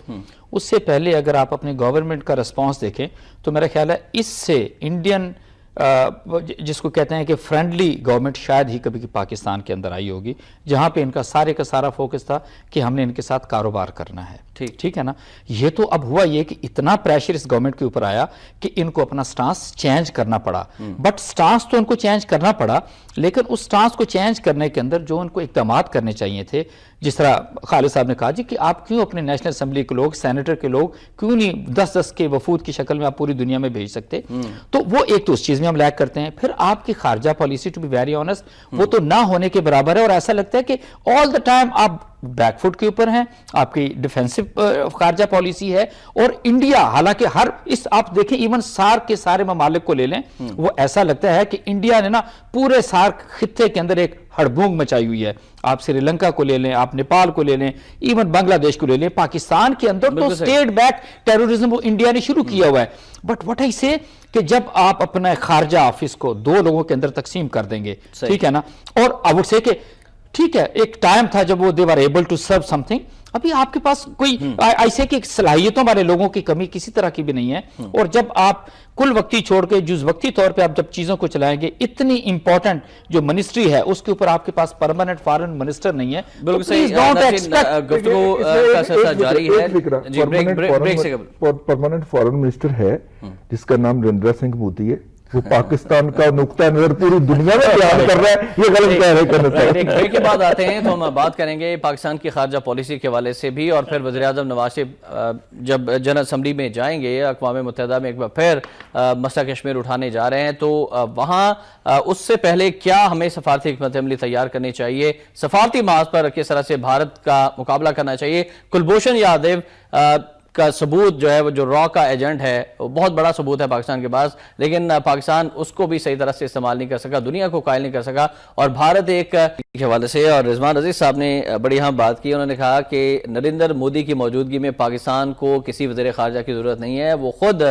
اس سے پہلے اگر آپ اپنے گورنمنٹ کا رسپانس دیکھیں تو میرا خیال ہے اس سے انڈین جس کو کہتے ہیں کہ فرینڈلی گورنمنٹ شاید ہی کبھی پاکستان کے اندر آئی ہوگی, جہاں پہ ان کا سارا فوکس تھا کہ ہم نے ان کے ساتھ کاروبار کرنا ہے. ٹھیک ہے نا. یہ تو اب ہوا یہ کہ اتنا پریشر اس گورنمنٹ کے اوپر آیا کہ ان کو اپنا سٹانس چینج کرنا پڑا, بٹ سٹانس تو ان کو چینج کرنا پڑا, لیکن اس سٹانس کو چینج کرنے کے اندر جو ان کو اقدامات کرنے چاہیے تھے, جس طرح خالد صاحب نے کہا جی کہ آپ کیوں اپنے نیشنل اسمبلی کے لوگ, سینیٹر کے لوگ کیوں نہیں 10-10 کے وفود کی شکل میں آپ پوری دنیا میں بھیج سکتے, تو وہ ایک تو اس چیز میں ہم لیک کرتے ہیں. پھر آپ کی خارجہ policy to be very honest وہ تو نہ ہونے کے برابر ہے, اور ایسا لگتا ہے کہ آل دا ٹائم آپ بیک فٹ کے اوپر ہیں, آپ کی ڈیفینسو خارجہ پالیسی ہے. اور انڈیا حالانکہ ہر اس آپ دیکھیں ایون سارک کے سارے ممالک کو لے لیں, وہ ایسا لگتا ہے کہ انڈیا نے نا پورے سارک خطے کے اندر ایک ہڑبونگ مچائی ہوئی ہے. آپ سری لنکا کو لے لیں, آپ نیپال کو لے لیں, ایون بنگلہ دیش کو لے لیں. پاکستان کے اندر تو اسٹیٹ بیک ٹیرورزم وہ انڈیا نے شروع کیا ہوا ہے. بٹ وٹ آئی سے کہ جب آپ اپنا خارجہ آفس کو 2 لوگوں کے اندر تقسیم کر دیں گے, ٹھیک ہے نا, اور I would say کہ ٹھیک ہے ایک ٹائم تھا جب وہ they were able to serve something, ابھی آپ کے پاس کوئی ایسے کہ صلاحیتوں والے لوگوں کی کمی کسی طرح کی بھی نہیں ہے. اور جب آپ کل وقتی چھوڑ کے جز وقتی طور پہ آپ جب چیزوں کو چلائیں گے, اتنی امپورٹنٹ جو منسٹری ہے اس کے اوپر آپ کے پاس پرماننٹ فارن منسٹر نہیں ہے. بالکل صحیح, گفتگو کا سلسلہ جاری ہے. پرماننٹ فارن منسٹر ہے جس کا نام نریندر سنگھ مودی ہے, وہ پاکستان کا نقطہ نظر پوری دنیا میں بیان کر رہا ہے, یہ غلط کہہ رہے ہیں. ایک بریک کے بعد آتے ہیں تو ہم بات کریں گے پاکستان کی خارجہ پالیسی کے حوالے سے بھی, اور پھر وزیر اعظم نواز شریف جب جنرل اسمبلی میں جائیں گے اقوام متحدہ میں ایک بار پھر مسئلہ کشمیر اٹھانے جا رہے ہیں, تو وہاں اس سے پہلے کیا ہمیں سفارتی حکمت عملی تیار کرنی چاہیے, سفارتی محاذ پر کس طرح سے بھارت کا مقابلہ کرنا چاہیے. کلبھوشن یادو کا ثبوت جو ہے وہ جو را کا ایجنٹ ہے وہ بہت بڑا ثبوت ہے پاکستان کے پاس, لیکن پاکستان اس کو بھی صحیح طرح سے استعمال نہیں کر سکا, دنیا کو قائل نہیں کر سکا. اور بھارت ایک کے حوالے سے, اور رضوان عزیز صاحب نے بڑی اہم بات کی, انہوں نے کہا کہ نریندر مودی کی موجودگی میں پاکستان کو کسی وزیر خارجہ کی ضرورت نہیں ہے, وہ خود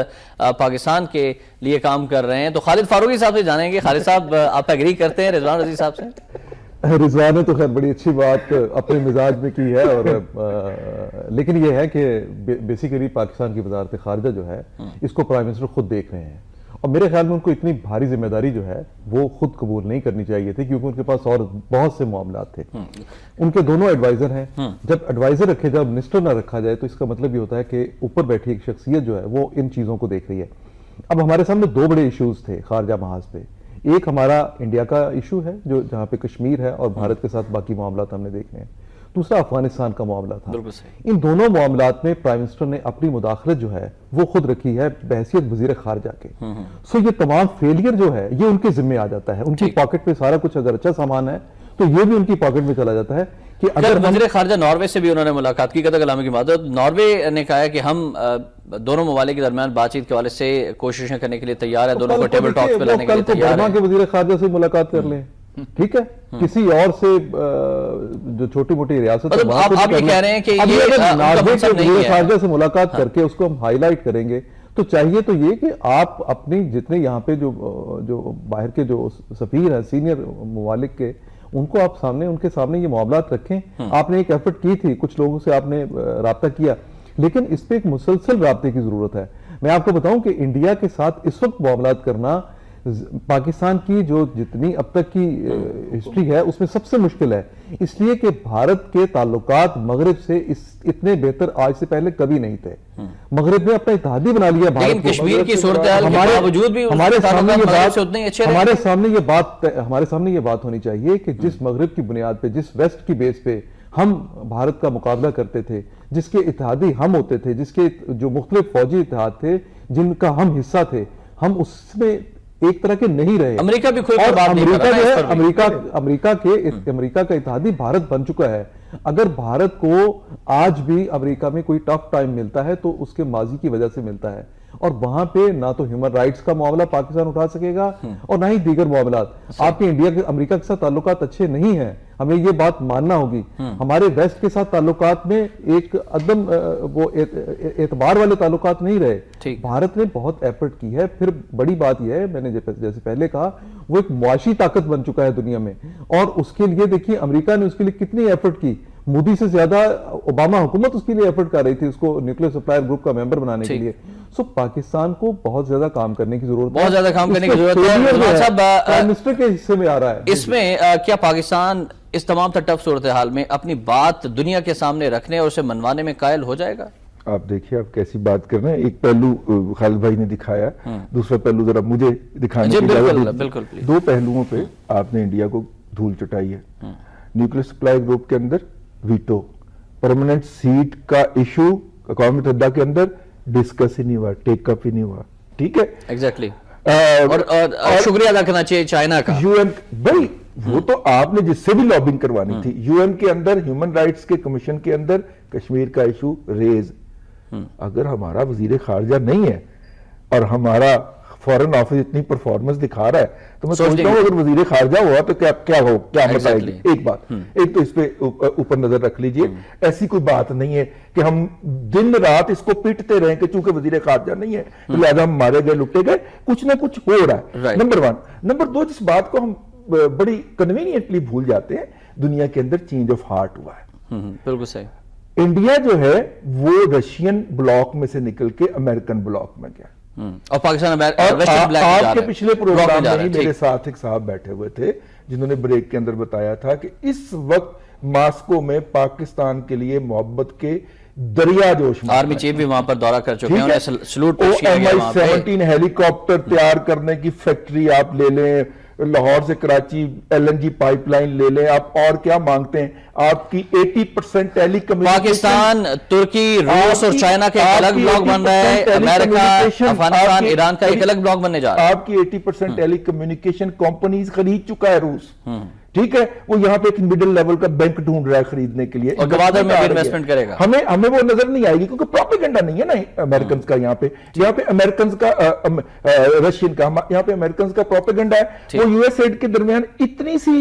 پاکستان کے لیے کام کر رہے ہیں. تو خالد فاروقی صاحب سے جانیں گے, خالد صاحب آپ ایگری کرتے ہیں رضوان عزیز صاحب سے؟ رضوان نے تو خیر بڑی اچھی بات اپنے مزاج میں کی ہے, اور لیکن یہ ہے کہ بیسیکلی پاکستان کی وزارت خارجہ جو ہے اس کو پرائم منسٹر خود دیکھ رہے ہیں, اور میرے خیال میں ان کو اتنی بھاری ذمہ داری جو ہے وہ خود قبول نہیں کرنی چاہیے تھی، کیونکہ ان کے پاس اور بہت سے معاملات تھے. ان کے دونوں ایڈوائزر ہیں. جب ایڈوائزر رکھے جب منسٹر نہ رکھا جائے تو اس کا مطلب یہ ہوتا ہے کہ اوپر بیٹھی ایک شخصیت جو ہے وہ ان چیزوں کو دیکھ رہی ہے. اب ہمارے سامنے دو بڑے ایشوز تھے خارجہ محاذ پہ. ایک ہمارا انڈیا کا ایشو ہے جو جہاں پہ کشمیر ہے اور بھارت کے ساتھ باقی معاملات ہم نے دیکھنے ہیں. دوسرا افغانستان کا معاملہ تھا. ان دونوں معاملات میں پرائم منسٹر نے اپنی مداخلت جو ہے وہ خود رکھی ہے بحیثیت وزیر خارجہ کے. سو یہ تمام فیلئر جو ہے یہ ان کے ذمہ آ جاتا ہے. ان کی پاکٹ پہ سارا کچھ اگر اچھا سامان ہے تو یہ بھی ان کی پاکٹ میں چلا جاتا ہے. کہ اگر وزیر خارجہ ناروے سے بھی انہوں نے ملاقات کی، قطع کلامی کی بات ہے، ناروے نے کہا ہے کہ ہم دونوں ممالک کے درمیان بات چیت کے حوالے سے کوششیں کرنے کے لیے تیار ہے، دونوں کو ٹیبل ٹاک پہ لانے کے لیے تیار ہے. کے وزیر خارجہ سے ملاقات کر لیں، ٹھیک ہے، کسی اور سے جو چھوٹی موٹی ریاست آپ یہ کہہ رہے ہیں کہ وزیر خارجہ سے ملاقات کر کے اس کو ہم ہائی لائٹ کریں گے تو چاہیے تو یہ کہ آپ اپنی جتنے یہاں پہ جو باہر کے جو سفیر ہیں سینئر ممالک کے، ان کو آپ سامنے ان کے سامنے یہ معاملات رکھیں. آپ نے ایک ایفرٹ کی تھی، کچھ لوگوں سے آپ نے رابطہ کیا، لیکن اس پہ ایک مسلسل رابطے کی ضرورت ہے. میں آپ کو بتاؤں کہ انڈیا کے ساتھ اس وقت معاملات کرنا پاکستان کی جو جتنی اب تک کی ہسٹری ہے اس میں سب سے مشکل ہے، اس لیے کہ بھارت کے تعلقات مغرب سے اتنے بہتر آج سے پہلے کبھی نہیں تھے. مغرب نے اپنا اتحادی بنا لیا لیکن کشمیر کی صورتحال کے باوجود بھی ہمارے سامنے یہ بات ہونی چاہیے کہ جس مغرب کی بنیاد پہ، جس ویسٹ کی بیس پہ ہم بھارت کا مقابلہ کرتے تھے، جس کے اتحادی ہم ہوتے تھے، جس کے جو مختلف فوجی اتحاد تھے جن کا ہم حصہ تھے، ہم اس میں ایک طرح کے نہیں رہے. امریکہ بھی امریکہ کا اتحادی بھارت بن چکا ہے. اگر بھارت کو آج بھی امریکہ میں کوئی ٹف ٹائم ملتا ہے تو اس کے ماضی کی وجہ سے ملتا ہے، اور وہاں پہ نہ تو ہیومن رائٹس کا معاملہ پاکستان اٹھا سکے گا اور نہ ہی دیگر معاملات. آپ کے انڈیا کے امریکہ کے ساتھ تعلقات اچھے نہیں ہیں، ہمیں یہ بات ماننا ہوگی. ہمارے ویسٹ کے ساتھ تعلقات میں ایک عدم وہ اعتبار والے تعلقات نہیں رہے. بھارت نے بہت ایفرٹ کی ہے. پھر بڑی بات یہ ہے، میں نے جیسے پہلے کہا، وہ ایک معاشی طاقت بن چکا ہے دنیا میں، اور اس کے لیے دیکھیے امریکہ نے اس کے لیے کتنی ایفرٹ کی. مودی سے زیادہ اوباما حکومت اس کے لیے ایفرٹ کر رہی تھی اس کو نیوکلیئر سپلائر گروپ کا ممبر بنانے کے لیے. سو پاکستان کو بہت زیادہ کام کرنے کی ضرورت ہے، بہت زیادہ کام کرنے کی ضرورت ہے. پرائم منسٹر کے حصے میں آ رہا ہے. اس میں کیا پاکستان اس تمام تر ٹف صورتحال میں اپنی بات دنیا کے سامنے رکھنے اور اسے منوانے میں قائل ہو جائے گا؟ آپ دیکھیے آپ کیسی بات کر رہے ہیں. ایک پہلو خالد بھائی نے دکھایا، دوسرا پہلو ذرا مجھے دکھانے کی اجازت. دو پہلوؤں پہ آپ نے انڈیا کو دھول چٹائی ہے. نیوکلیئر سپلائی گروپ کے اندر ویٹو، پرماننٹ سیٹ کا ایشو اقوام متحدہ کے اندر ڈسکس ہی نہیں ہوا، ٹیک اپ ہی نہیں ہوا. ٹھیک ہے، ایگزیکٹلی. اور شکریہ ادا کرنا چاہیے چائنا کا. یو این بھائی وہ تو آپ نے جس سے بھی لابنگ کروانی تھی. یو این کے اندر ہیومن رائٹس کے کمیشن کے اندر کشمیر کا ایشو ریز. اگر ہمارا وزیر خارجہ نہیں ہے اور ہمارا فورن آفس اتنی پرفارمنس دکھا رہا ہے تو میں سوچتا ہوں اگر وزیر خارجہ ہوا تو کیا مسائل گی. ایک بات، ایک تو اس پہ اوپر نظر رکھ لیجئے. ایسی کوئی بات نہیں ہے کہ ہم دن رات اس کو پیٹتے رہیں کہ چونکہ وزیر خارجہ نہیں ہے لہذا ہم مارے گئے لٹے گئے. کچھ نہ کچھ ہو رہا ہے. نمبر 1. نمبر 2، جس بات کو ہم بڑی کنوینئنٹلی بھول جاتے ہیں، دنیا کے اندر چینج آف ہارٹ ہوا ہے. بالکل صحیح. انڈیا جو ہے وہ رشین بلاک میں سے نکل کے امریکن بلاک میں گیا، اور پاکستان آپ کے پچھلے پروگرام میں میرے ساتھ ایک صاحب بیٹھے ہوئے تھے جنہوں نے بریک کے اندر بتایا تھا کہ اس وقت ماسکو میں پاکستان کے لیے محبت کے دریا جوش میں. آرمی چیف بھی وہاں پر دورہ کر چکے ہیں. سلوٹ MI-17 ہیلی کاپٹر تیار کرنے کی فیکٹری آپ لے لیں، لاہور سے کراچی LNG پائپ لائن لے لیں، آپ اور کیا مانگتے ہیں؟ آپ کی 80% ٹیلی کمیونیکیشن، پاکستان، ترکی، روس اور چائنا کا ایک الگ بلاک بن رہا ہے. امریکہ، افغانستان، ایران کا ایک الگ بلاک بننے جا رہا ہے. آپ کی 80% ٹیلی کمیونیکیشن کمپنیز خرید چکا ہے روس. ٹھیک ہے، وہ یہاں پہ ایک مڈل لیول کا بینک ڈھونڈ رہا ہے خریدنے کے لیے، اور گوادر میں بھی انویسٹمنٹ کرے گا. ہمیں وہ نظر نہیں آئے گی کیونکہ پروپیگنڈا نہیں ہے نا امریکنز کا. یہاں پہ امریکنز کا رشین کا، یہاں پہ امریکنز کا پروپیگنڈا ہے. وہ US ایڈ کے درمیان اتنی سی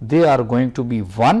they are going to be one,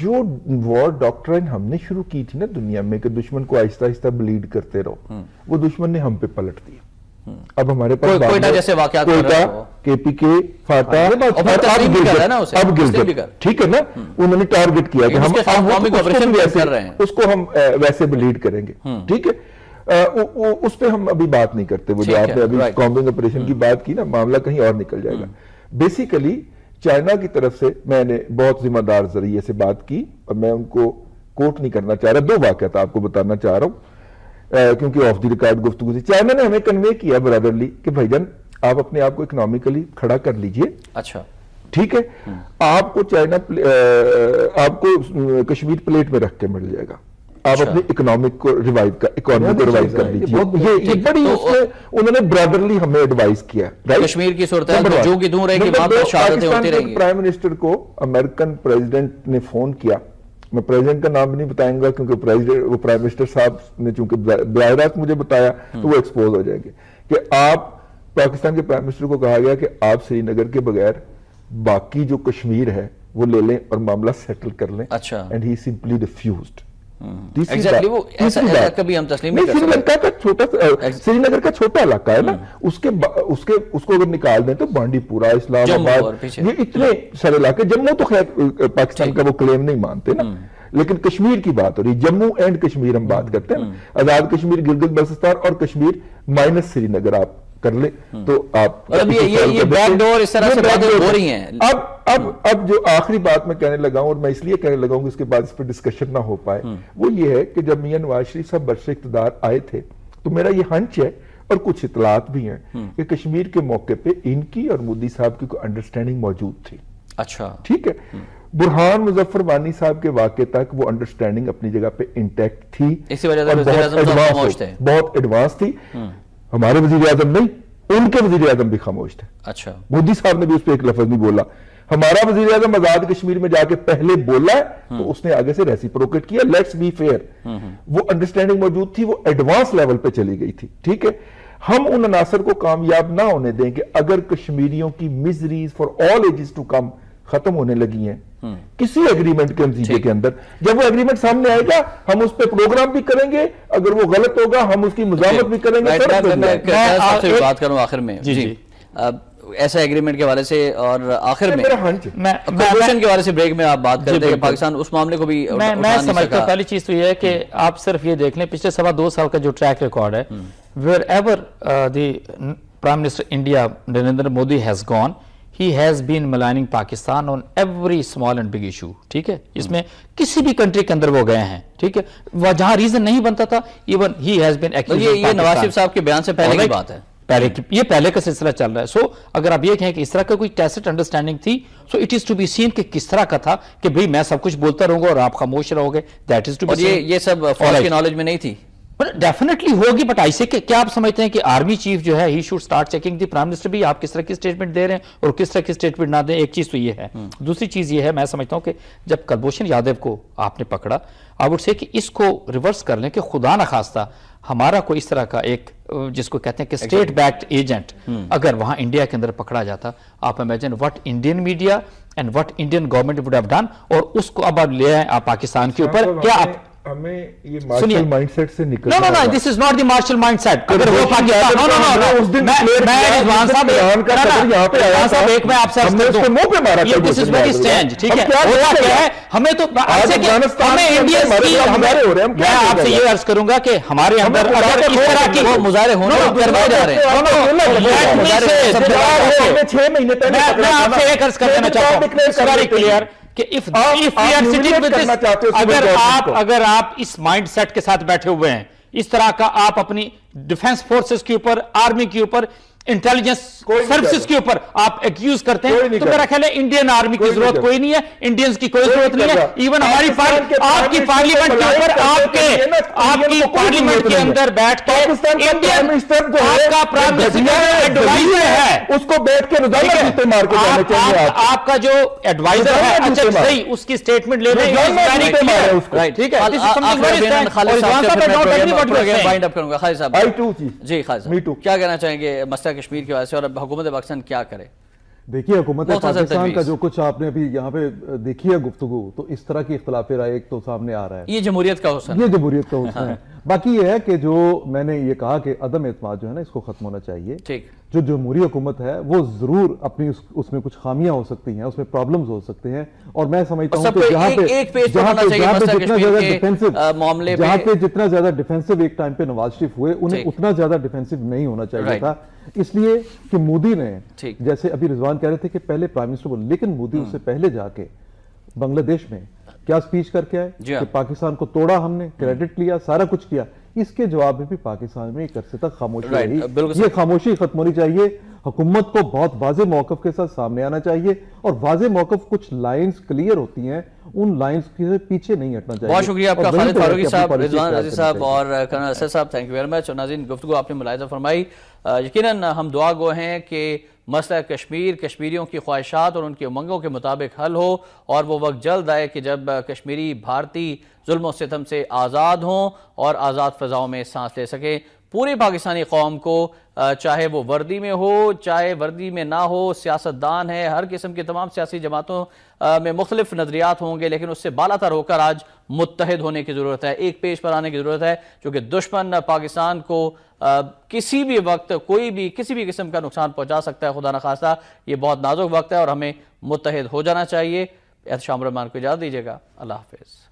جو وار ڈاکٹرائن ہم نے شروع کی تھی نا دنیا میں کہ دشمن کو آہستہ آہستہ بلیڈ کرتے رہو، وہ دشمن نے ہم پہ پلٹ دیا. اب ہمارے پاس کوئٹہ جیسے واقعات کے پی کے فاٹا اب گلگت، ٹھیک ہے نا، انہوں نے ٹارگٹ کیا کہ ہم اس کو ہم ویسے بلیڈ کریں گے. ٹھیک ہے، اس پہ ہم ابھی بات نہیں کرتے. وہ جو آپ نے ابھی کامبنگ آپریشن کی بات کی نا، معاملہ کہیں اور نکل جائے گا. بیسیکلی چائنا کی طرف سے میں نے بہت ذمہ دار ذریعے سے بات کی، اور میں ان کو کوٹ نہیں کرنا چاہ رہا، 2 واقعات آپ کو بتانا چاہ رہا ہوں کیونکہ آف دی ریکارڈ گفتگو تھی. چائنا نے ہمیں کنوے کیا برادرلی کہ بھائی جان آپ اپنے آپ کو اکنامیکلی کھڑا کر لیجئے. اچھا ٹھیک ہے، آپ کو چائنا آپ کو کشمیر پلیٹ میں رکھ کے مل جائے گا، آپ اپنے اکنامک کو ریوائیو کر لیجئے. یہ بڑی انہوں نے برادرلی ہمیں ایڈوائز کیا. کشمیر کی صورتحال جو کہ دور رہے گی وہاں پر شہادتیں ہوتی رہیں گی. پرائم منسٹر کو امریکن پریزیڈنٹ نے فون کیا، میں پریزیڈنٹ کا نام بھی نہیں بتائیں گا کیونکہ وہ پرائم منسٹر صاحب نے چونکہ براہ راست مجھے بتایا تو وہ ایکسپوز ہو جائیں گے، کہ آپ پاکستان کے پرائم منسٹر کو کہا گیا کہ آپ سری نگر کے بغیر باقی جو کشمیر ہے وہ لے لیں اور معاملہ سیٹل کر لیں. اچھا، اینڈ ہی سمپلی ریفیوزڈ. کبھی ہم تسلیم نہیں کر سکتے. سری نگر کا چھوٹا علاقہ ہے نا، اس کو اگر نکال دیں تو بانڈی پورہ، اسلام آباد، یہ اتنے سارے علاقے. جموں تو خیر پاکستان کا وہ کلیم نہیں مانتے نا، لیکن کشمیر کی بات ہو رہی، جموں اینڈ کشمیر ہم بات کرتے ہیں، آزاد کشمیر، گلگت بلتستان اور کشمیر مائنس سری نگر آپ کر لیں تو آپ یہ بیک ڈور اس طرح سے باتیں ہو رہی ہیں. اب جو آخری بات میں کہنے لگا ہوں، اور میں اس لیے کہنے لگا ہوں کہ اس کے بعد اس پہ ڈسکشن نہ ہو پائے، وہ یہ ہے کہ جب میاں نواز شریف صاحب برسر اقتدار آئے تھے تو میرا یہ ہنچ ہے اور کچھ اطلاعات بھی ہیں کہ کشمیر کے موقع پہ ان کی اور مودی صاحب کی کوئی انڈرسٹینڈنگ موجود تھی. اچھا، ٹھیک ہے، برہان مظفر وانی صاحب کے واقعے تک وہ انڈرسٹینڈنگ اپنی جگہ پہ انٹیکٹ تھی، اسی وجہ سے بہت ایڈوانس تھی. ہمارے وزیر اعظم نہیں، ان کے وزیر اعظم بھی خاموش تھے. اچھا، مودی صاحب نے بھی اس پہ ایک لفظ نہیں بولا. ہمارا وزیر اعظم آزاد کشمیر میں جا کے پہلے بولا ہے تو اس نے آگے سے ریسیپروکیٹ کیا. لیٹس بی فیئر، وہ انڈرسٹینڈنگ موجود تھی، وہ ایڈوانس لیول پہ چلی گئی تھی. ٹھیک ہے، ہم ان عناصر کو کامیاب نہ ہونے دیں کہ اگر کشمیریوں کی miseries for all ages to come ختم ہونے لگی ہیں کسی ایگریمنٹ کے نتیجے کے اندر. جب وہ ایگریمنٹ سامنے آئے گا ہم اس پہ پروگرام بھی کریں گے، اگر وہ غلط ہوگا ہم اس کی مزاحمت بھی کریں گے. میں آپ سے بات کروں آخر میں، جی ایسا ایگریمنٹ کے حوالے سے، اور آخر میں کنکلوژن کے حوالے سے بریک میں آپ بات کرتے ہیں کہ پاکستان اس معاملے کو بھی میں سمجھتا ہوں. پہلی چیز تو یہ ہے کہ آپ صرف یہ دیکھ لیں پچھلے 2.25 سال کا جو ٹریک ریکارڈ ہے، wherever the prime minister India Narendra Modi has gone, he has been maligning Pakistan on every small and big issue. ٹھیک ہے، اس میں کسی بھی کنٹری کے اندر وہ گئے ہیں. ٹھیک ہے، وہ جہاں ریزن نہیں بنتا تھا even he has been accusing Pakistan. یہ نواز شریف صاحب کے بیان سے پہلے کی بات ہے، یہ پہلے کا سلسلہ چل رہا ہے. سو اگر آپ یہ کہیں کہ اس طرح کا کوئی ٹیسٹ انڈرسٹینڈنگ تھی، so it is to be seen کہ کس طرح کا تھا کہ بھئی میں سب کچھ بولتا رہوں گا اور آپ خاموش رہو گے. That is to be seen. یہ سب فوج کی نالج میں نہیں تھی. ڈیفینیٹلی ہوگی، بٹ ایسے کہ کیا آپ سمجھتے ہیں کہ آرمی چیف جو ہے he should start checking the prime minister بھی آپ کس طرح کی سٹیٹمنٹ دے رہے ہیں اور کس طرح کی سٹیٹمنٹ نہ دیں. ایک چیز تو یہ ہے. دوسری چیز یہ ہے، میں سمجھتا ہوں کہ جب کلبھوشن یادو کو آپ نے پکڑا، آئی وڈ سے کہ اس کو ریورس کر لیں کہ خدا نخواستہ ہمارا کوئی اس طرح کا ایک جس کو کہتے ہیں کہ اسٹیٹ بیکڈ ایجنٹ اگر وہاں انڈیا کے اندر پکڑا جاتا، آپ imagine what Indian media and what Indian government would have done. اور اس کو اب آپ لے آئیں آپ پاکستان کے اوپر. کیا آپ ہمیں یہ مارشل مائنڈ سیٹ سے نکلنا ہے. No, this is not the martial mindset. اگر وہ پاکستان رضوان صاحب ایک میں آپ سے عرض کرتا ہوں، this is very strange. ٹھیک ہے، ہوتا کیا ہے ہمیں تو ہمیں انڈیا میں آپ سے یہ عرض کروں گا کہ ہمارے اندر اگر اس طرح کی مظاہرے ہونے کروائے جا رہے ہیں. میں آپ سے ایک عرض کر دینا چاہتا ہوں very clear کہ اگر آپ اس مائنڈ سیٹ کے ساتھ بیٹھے ہوئے ہیں، اس طرح کا آپ اپنی ڈیفنس فورسز کے اوپر، آرمی کے اوپر، انٹیلیجنس سروسز کے اوپر آپ ایکیوز کرتے ہیں، تو میرا خیال ہے انڈین آرمی کی ضرورت کوئی نہیں ہے، انڈینز کی کوئی ضرورت نہیں ہے. ایون ہماری آپ کی پارلیمنٹ کے اوپر آپ کی پارلیمنٹ کے اندر بیٹھ کے انڈین آپ کا پرائم منسٹر ایڈوائزر ہے، اس کو بیٹھ کے روزانہ مار کے جانے چاہیے. آپ کا جو ایڈوائزر ہے اچھا صحیح اس کی اسٹیٹمنٹ لے لیں. ٹھیک ہے، جی خالد صاحب کیا کہنا چاہیں گے مسئلہ کشمیر کی وجہ سے اور اب حکومت پاکستان کیا کرے؟ دیکھیے حکومت مختصر پاکستان کا تجویز۔ جو کچھ آپ نے ابھی یہاں پہ دیکھی ہے گفتگو، تو اس طرح کی اختلاف رائے ایک تو سامنے آ رہا ہے، یہ جمہوریت کا حسن یہ جمہوریت کا حسن ہے۔ باقی یہ ہے کہ جو میں نے یہ کہا کہ عدم اعتماد جو ہے نا اس کو ختم ہونا چاہیے۔ ٹھیک، جو جمہوری حکومت ہے وہ ضرور اپنی اس میں کچھ خامیاں ہو سکتی ہیں، اس میں پرابلمز ہو سکتے ہیں، اور میں سمجھتا ہوں کہ جہاں پہ جتنا زیادہ ڈیفینسو ایک ٹائم پہ نواز شریف ہوئے، انہیں اتنا زیادہ ڈیفینسو نہیں ہونا چاہیے تھا، اس لیے کہ مودی نے جیسے ابھی رضوان کہہ رہے تھے کہ پہلے پرائم منسٹر بولے، لیکن مودی اس سے پہلے جا کے بنگلہ دیش میں کیا سپیچ کر کے آئے کہ پاکستان کو توڑا، ہم نے کریڈٹ لیا، سارا کچھ کیا۔ اس کے جواب میں بھی پاکستان میں ایک عرصے تک خاموشی رہی، یہ خاموشی ختم ہونی چاہیے۔ حکومت کو بہت واضح موقف کے ساتھ سامنے آنا چاہیے، اور واضح موقف کچھ لائنز کلیئر ہوتی ہیں، ان لائنز کے پیچھے نہیں ہٹنا چاہیے۔ بہت شکریہ آپ کا خالد فاروقی صاحب، رضوان رضی صاحب اور کرنل اسد صاحب، تھینک یو ویری مچ۔ اور ناظرین، گفتگو آپ نے ملاحظہ فرمائی، یقیناً ہم دعا گو ہیں کہ مسئلہ کشمیر کشمیریوں کی خواہشات اور ان کی امنگوں کے مطابق حل ہو، اور وہ وقت جلد آئے کہ جب کشمیری بھارتی ظلم و ستم سے آزاد ہوں اور آزاد فضاؤں میں سانس لے سکیں۔ پوری پاکستانی قوم کو، چاہے وہ وردی میں ہو چاہے وردی میں نہ ہو، سیاستدان ہے، ہر قسم کی تمام سیاسی جماعتوں میں مختلف نظریات ہوں گے، لیکن اس سے بالا تر ہو کر آج متحد ہونے کی ضرورت ہے، ایک پیج پر آنے کی ضرورت ہے، کیونکہ دشمن پاکستان کو کسی بھی وقت کوئی بھی کسی بھی قسم کا نقصان پہنچا سکتا ہے، خدا نخواستہ۔ یہ بہت نازک وقت ہے اور ہمیں متحد ہو جانا چاہیے۔ احتشام الرحمان کو اجازت دیجیے گا، اللہ حافظ۔